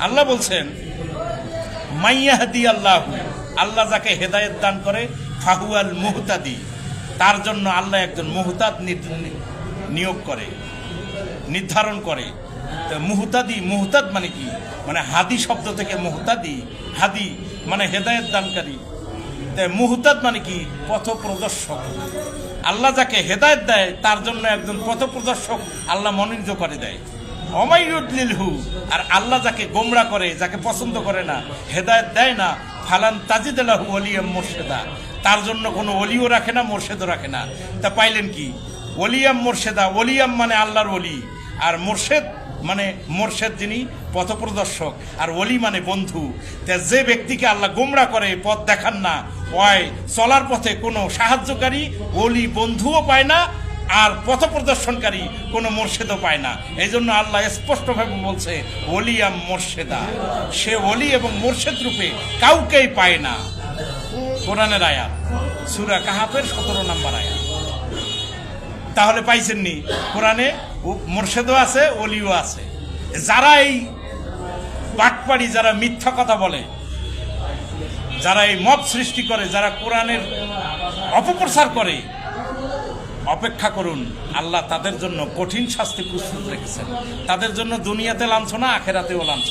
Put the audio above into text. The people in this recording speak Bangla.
আল্লাহ বলছেন মাইয়াহদি আল্লাহ, আল্লাহ যাকে হেদায়েত দান করে ফাহুয়াল মুহতাদি, তার জন্য আল্লাহ একজন মুহতাদ নিয়োগ করে, নির্ধারণ করে। তো মুহতাদি, মুহতাদ মানে কি? মানে হাদি শব্দ থেকে মুহতাদি, হাদি মানে হেদায়েত দানকারী। মুহতাদ মানে কি? পথ প্রদর্শক। আল্লাহ যাকে হেদায়েত দেয় তার জন্য একজন পথ প্রদর্শক আল্লাহ মনোনীত করে দেয়। অমাইয়ুদলিলহু, আর আল্লাহ যাকে গোমরা করে, যাকে পছন্দ করে না, হেদায়েত দেয় না, ফালান তাজিদালাহু ওলিয়াম মুর্শেদা, তার জন্য কোনো ওলিও রাখে না, মোর্শেদও রাখে না। তা পাইলেন কি? ওলিয়াম মোর্শেদা, ওলিয়াম মানে আল্লাহর ওলি, আর মোর্শেদ মানে মোর্শেদ যিনি পথপ্রদর্শক, আর ওলি মানে বন্ধু। যে ব্যক্তিকে আল্লাহ গোমরা করে, পথ দেখান না, ওই চলার পথে কোনো সাহায্যকারী ওলি বন্ধুও পায় না, আর পথ প্রদর্শনকারী কোনো মোর্শেদও পায় না। এই জন্য আল্লাহ স্পষ্টভাবে বলছে ওলিয়াম মোর্শেদা, সে ওলি এবং মোর্শেদ রূপে কাউকেই পায় না। কোরআনের আয়াত, সূরা কাহাফের 17 নম্বর আয়াত। তাহলে পাইছেননি? কোরআনে মোর্শেদও আছে, ওলিও আছে। যারা এই বাটপাড়ি, যারা মিথ্যা কথা বলে, যারা এই মব সৃষ্টি করে, যারা কোরআনের অপপ্রচার করে, অপেক্ষা করুন, আল্লাহ তাদের জন্য কঠিন শাস্তি প্রস্তুত রেখেছেন। তাদের জন্য দুনিয়াতে লাঞ্ছনা, আখেরাতেও লাঞ্ছনা।